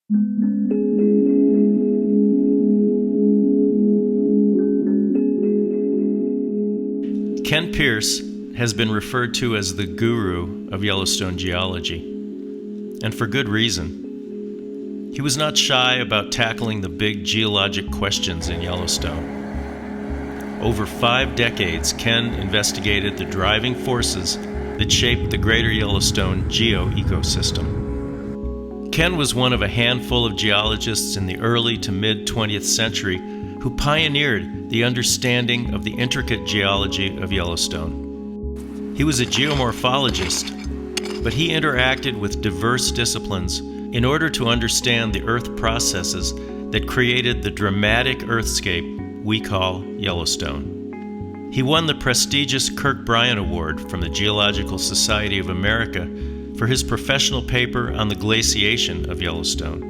Ken Pierce has been referred to as the guru of Yellowstone geology, and for good reason. He was not shy about tackling the big geologic questions in Yellowstone. Over 5 decades, Ken investigated the driving forces that shaped the greater Yellowstone geo-ecosystem. Ken was one of a handful of geologists in the early to mid-20th century who pioneered the understanding of the intricate geology of Yellowstone. He was a geomorphologist, but he interacted with diverse disciplines in order to understand the earth processes that created the dramatic earthscape we call Yellowstone. He won the prestigious Kirk Bryan Award from the Geological Society of America for his professional paper on the glaciation of Yellowstone.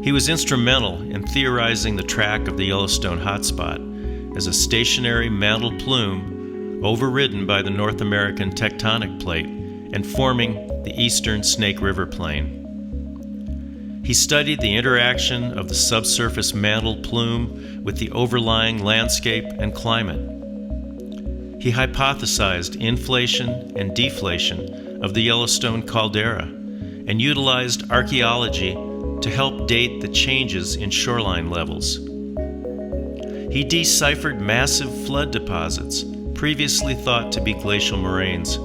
He was instrumental in theorizing the track of the Yellowstone hotspot as a stationary mantle plume overridden by the North American tectonic plate and forming the eastern Snake River Plain. He studied the interaction of the subsurface mantle plume with the overlying landscape and climate. He hypothesized inflation and deflation of the Yellowstone caldera and utilized archaeology to help date the changes in shoreline levels. He deciphered massive flood deposits, previously thought to be glacial moraines,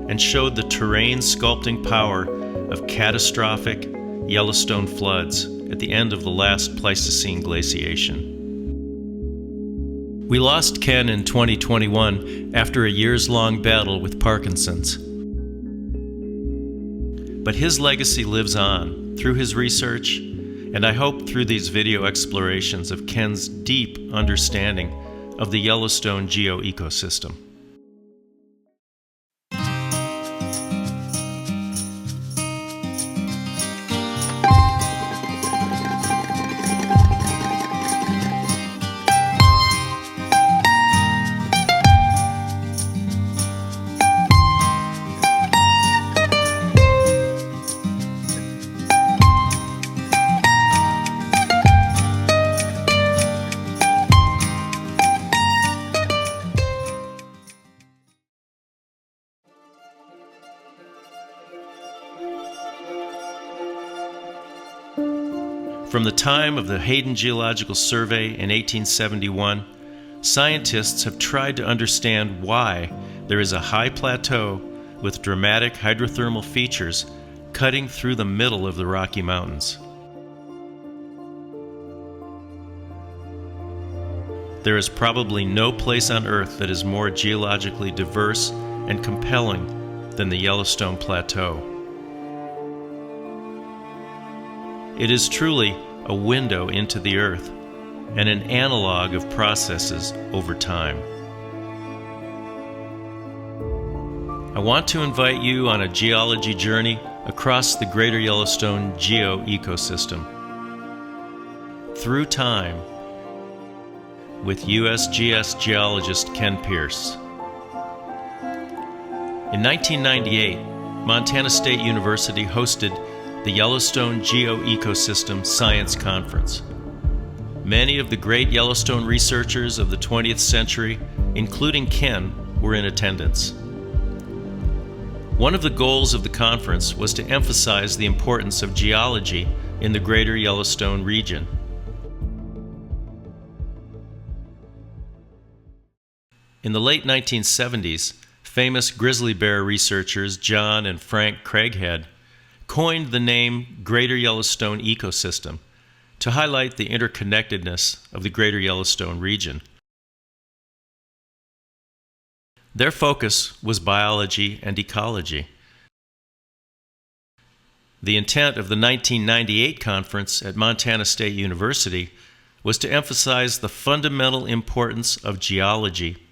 and showed the terrain sculpting power of catastrophic Yellowstone floods at the end of the last Pleistocene glaciation. We lost Ken in 2021 after a years-long battle with Parkinson's. But his legacy lives on through his research, and I hope through these video explorations of Ken's deep understanding of the Yellowstone geo-ecosystem. From the time of the Hayden Geological Survey in 1871, scientists have tried to understand why there is a high plateau with dramatic hydrothermal features cutting through the middle of the Rocky Mountains. There is probably no place on Earth that is more geologically diverse and compelling than the Yellowstone Plateau. It is truly a window into the Earth and an analog of processes over time. I want to invite you on a geology journey across the greater Yellowstone geo-ecosystem through time with USGS geologist Ken Pierce. In 1998, Montana State University hosted the Yellowstone Geo-Ecosystem Science Conference. Many of the great Yellowstone researchers of the 20th century, including Ken, were in attendance. One of the goals of the conference was to emphasize the importance of geology in the greater Yellowstone region. In the late 1970s, famous grizzly bear researchers John and Frank Craighead coined the name Greater Yellowstone Ecosystem to highlight the interconnectedness of the Greater Yellowstone region. Their focus was biology and ecology. The intent of the 1998 conference at Montana State University was to emphasize the fundamental importance of geology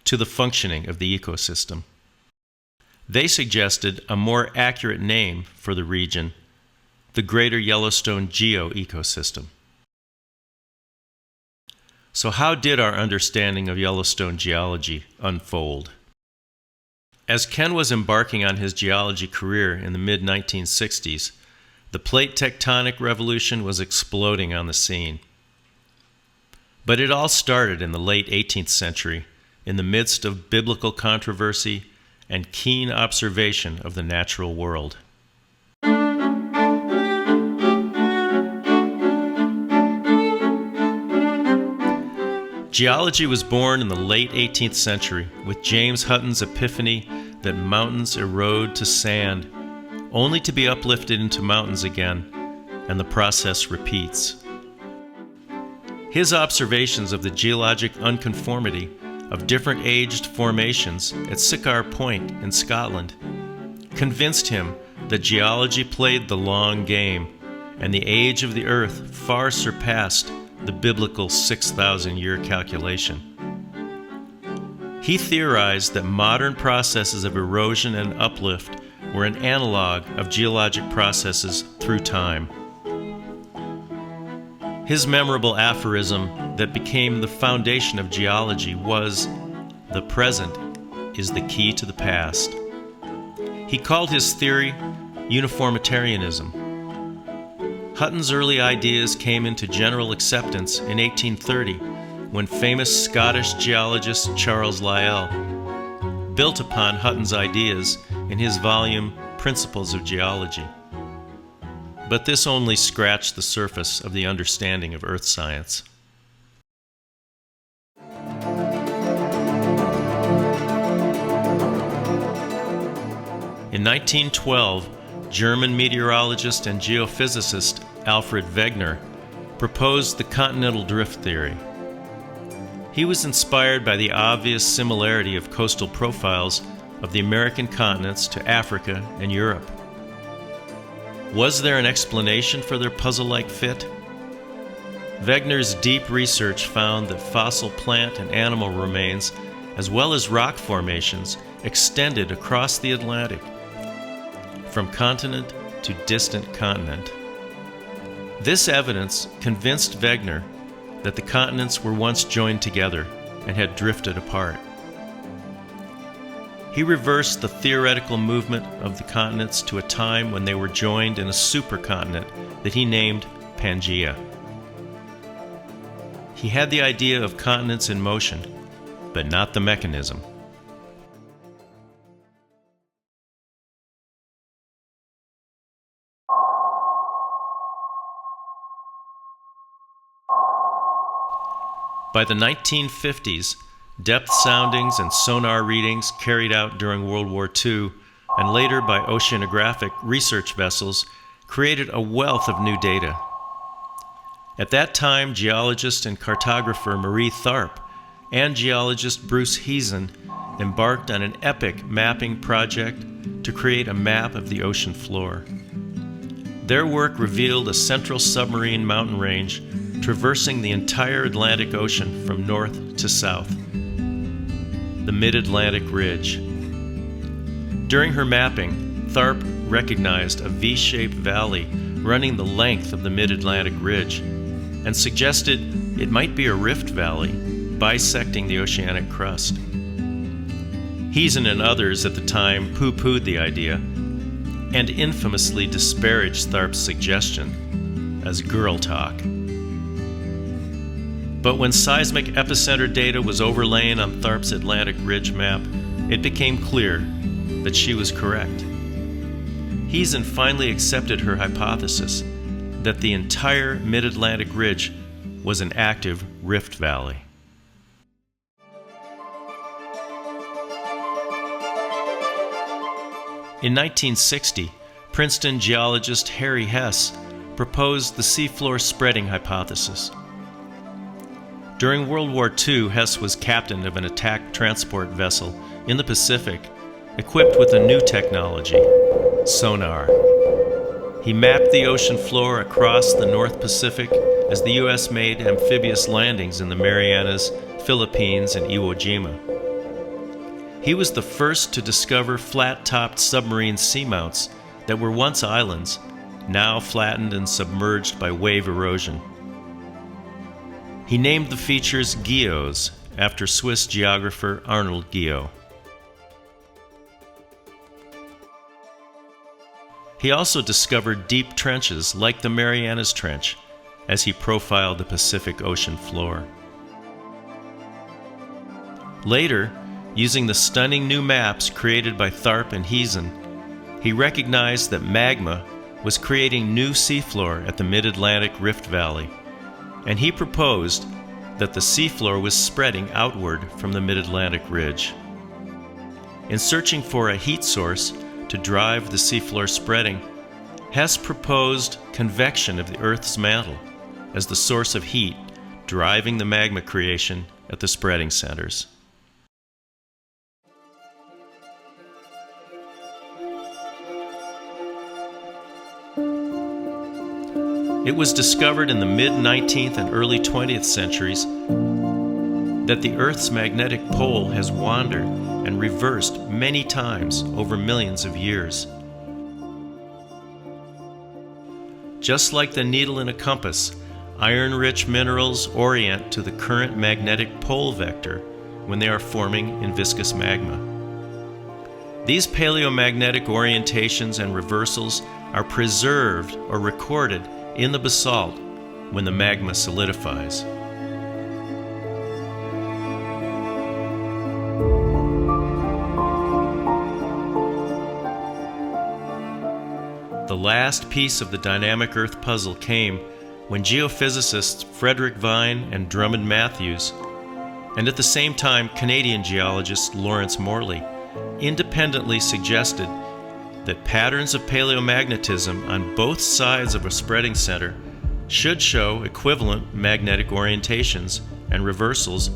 to the functioning of the ecosystem. They suggested a more accurate name for the region, the Greater Yellowstone Geo-Ecosystem. So how did our understanding of Yellowstone geology unfold? As Ken was embarking on his geology career in the mid-1960s, The plate tectonic revolution was exploding on the scene. But it all started in the late 18th century, in the midst of biblical controversy and keen observation of the natural world. Geology was born in the late 18th century with James Hutton's epiphany that mountains erode to sand, only to be uplifted into mountains again, and the process repeats. His observations of the geologic unconformity of different aged formations at Sycamore Point in Scotland convinced him that geology played the long game, and the age of the earth far surpassed the biblical 6,000-year calculation. He theorized that modern processes of erosion and uplift were an analog of geologic processes through time. His memorable aphorism that became the foundation of geology was, "The present is the key to the past." He called his theory uniformitarianism. Hutton's early ideas came into general acceptance in 1830 when famous Scottish geologist Charles Lyell built upon Hutton's ideas in his volume Principles of Geology. But this only scratched the surface of the understanding of earth science. In 1912, German meteorologist and geophysicist Alfred Wegener proposed the continental drift theory. He was inspired by the obvious similarity of coastal profiles of the American continents to Africa and Europe. Was there an explanation for their puzzle-like fit? Wegener's deep research found that fossil plant and animal remains, as well as rock formations, extended across the Atlantic, from continent to distant continent. This evidence convinced Wegener that the continents were once joined together and had drifted apart. He reversed the theoretical movement of the continents to a time when they were joined in a supercontinent that he named Pangaea. He had the idea of continents in motion, but not the mechanism. By the 1950s, depth soundings and sonar readings carried out during World War II and later by oceanographic research vessels created a wealth of new data. At that time, geologist and cartographer Marie Tharp and geologist Bruce Heezen embarked on an epic mapping project to create a map of the ocean floor. Their work revealed a central submarine mountain range traversing the entire Atlantic Ocean from north to south, the Mid-Atlantic Ridge. During her mapping, Tharp recognized a V-shaped valley running the length of the Mid-Atlantic Ridge and suggested it might be a rift valley bisecting the oceanic crust. Heezen and others at the time pooh-poohed the idea and infamously disparaged Tharp's suggestion as girl talk. But when seismic epicenter data was overlain on Tharp's Atlantic Ridge map, it became clear that she was correct. Heezen finally accepted her hypothesis that the entire Mid-Atlantic Ridge was an active rift valley. In 1960, Princeton geologist Harry Hess proposed the seafloor spreading hypothesis. During World War II, Hess was captain of an attack transport vessel in the Pacific, equipped with a new technology, sonar. He mapped the ocean floor across the North Pacific as the U.S. made amphibious landings in the Marianas, Philippines, and Iwo Jima. He was the first to discover flat-topped submarine seamounts that were once islands, now flattened and submerged by wave erosion. He named the features geos after Swiss geographer Arnold Geo. He also discovered deep trenches like the Marianas Trench as he profiled the Pacific Ocean floor. Later, using the stunning new maps created by Tharp and Heezen, he recognized that magma was creating new seafloor at the Mid-Atlantic Rift Valley, and he proposed that the seafloor was spreading outward from the Mid-Atlantic Ridge. In searching for a heat source to drive the seafloor spreading, Hess proposed convection of the Earth's mantle as the source of heat driving the magma creation at the spreading centers. It was discovered in the mid-19th and early 20th centuries that the Earth's magnetic pole has wandered and reversed many times over millions of years. Just like the needle in a compass, iron-rich minerals orient to the current magnetic pole vector when they are forming in viscous magma. These paleomagnetic orientations and reversals are preserved or recorded in the basalt when the magma solidifies. The last piece of the dynamic Earth puzzle came when geophysicists Frederick Vine and Drummond Matthews, and at the same time Canadian geologist Lawrence Morley, independently suggested that patterns of paleomagnetism on both sides of a spreading center should show equivalent magnetic orientations and reversals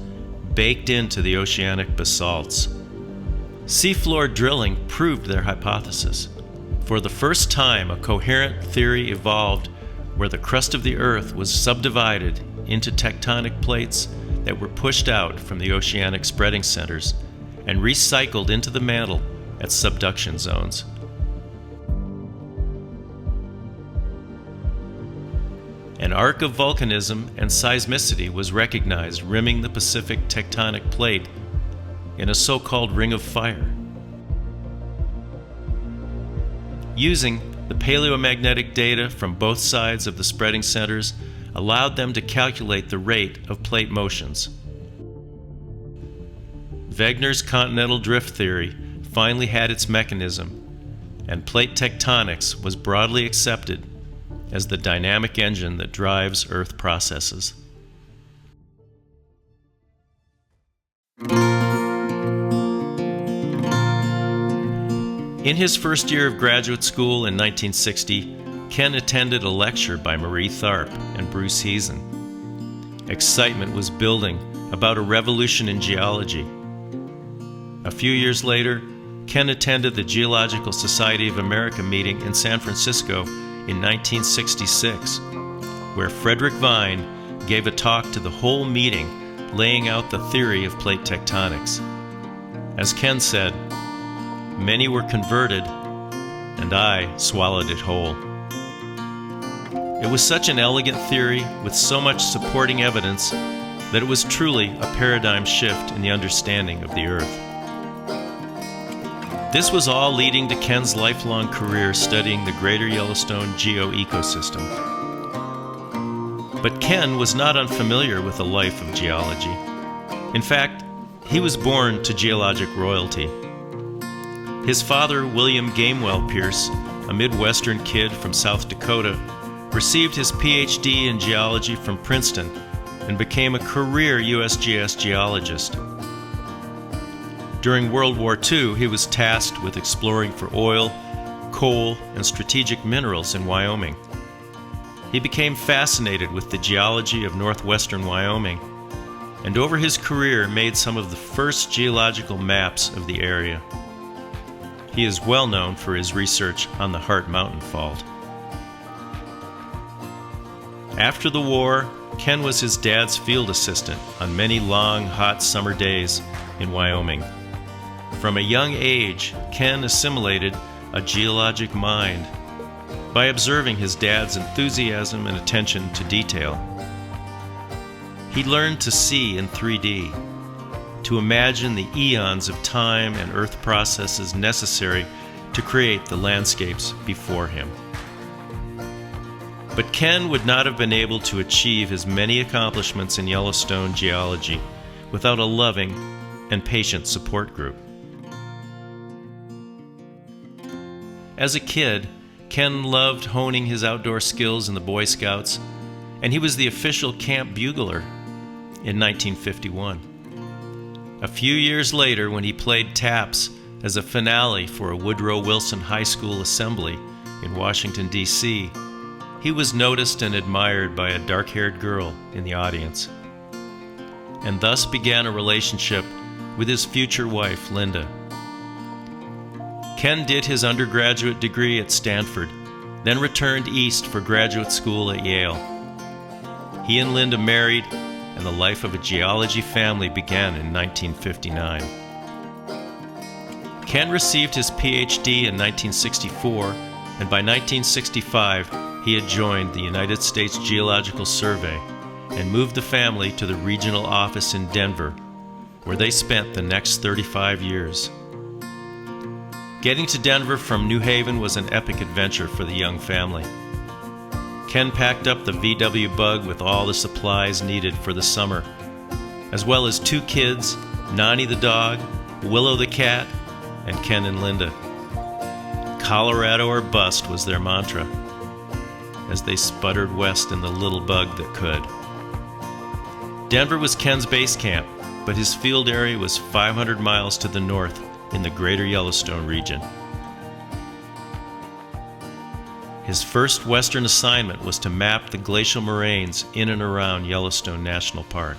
baked into the oceanic basalts. Seafloor drilling proved their hypothesis. For the first time, a coherent theory evolved where the crust of the Earth was subdivided into tectonic plates that were pushed out from the oceanic spreading centers and recycled into the mantle at subduction zones. An arc of volcanism and seismicity was recognized rimming the Pacific tectonic plate in a so-called ring of fire. Using the paleomagnetic data from both sides of the spreading centers allowed them to calculate the rate of plate motions. Wegener's continental drift theory finally had its mechanism, and plate tectonics was broadly accepted as the dynamic engine that drives Earth processes. In his first year of graduate school in 1960, Ken attended a lecture by Marie Tharp and Bruce Heezen. Excitement was building about a revolution in geology. A few years later, Ken attended the Geological Society of America meeting in San Francisco in 1966, where Frederick Vine gave a talk to the whole meeting laying out the theory of plate tectonics. As Ken said, many were converted, and I swallowed it whole. It was such an elegant theory with so much supporting evidence that it was truly a paradigm shift in the understanding of the Earth. This was all leading to Ken's lifelong career studying the greater Yellowstone geo-ecosystem. But Ken was not unfamiliar with the life of geology. In fact, he was born to geologic royalty. His father, William Gamewell Pierce, a Midwestern kid from South Dakota, received his PhD in geology from Princeton and became a career USGS geologist. During World War II, he was tasked with exploring for oil, coal, and strategic minerals in Wyoming. He became fascinated with the geology of northwestern Wyoming, and over his career made some of the first geological maps of the area. He is well known for his research on the Hart Mountain Fault. After the war, Ken was his dad's field assistant on many long, hot summer days in Wyoming. From a young age, Ken assimilated a geologic mind by observing his dad's enthusiasm and attention to detail. He learned to see in 3D, to imagine the eons of time and Earth processes necessary to create the landscapes before him. But Ken would not have been able to achieve his many accomplishments in Yellowstone geology without a loving and patient support group. As a kid, Ken loved honing his outdoor skills in the Boy Scouts, and he was the official camp bugler in 1951. A few years later, when he played taps as a finale for a Woodrow Wilson High School assembly in Washington, D.C., he was noticed and admired by a dark-haired girl in the audience, and thus began a relationship with his future wife, Linda. Ken did his undergraduate degree at Stanford, then returned east for graduate school at Yale. He and Linda married, and the life of a geology family began in 1959. Ken received his PhD in 1964, and by 1965, he had joined the United States Geological Survey and moved the family to the regional office in Denver, where they spent the next 35 years. Getting to Denver from New Haven was an epic adventure for the young family. Ken packed up the VW Bug with all the supplies needed for the summer, as well as 2 kids, Nani the dog, Willow the cat, and Ken and Linda. Colorado or bust was their mantra, as they sputtered west in the little bug that could. Denver was Ken's base camp, but his field area was 500 miles to the north in the greater Yellowstone region. His first western assignment was to map the glacial moraines in and around Yellowstone National Park.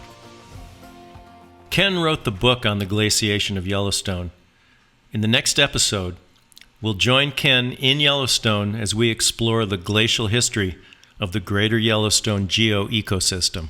Ken wrote the book on the glaciation of Yellowstone. In the next episode, we'll join Ken in Yellowstone as we explore the glacial history of the greater Yellowstone geo-ecosystem.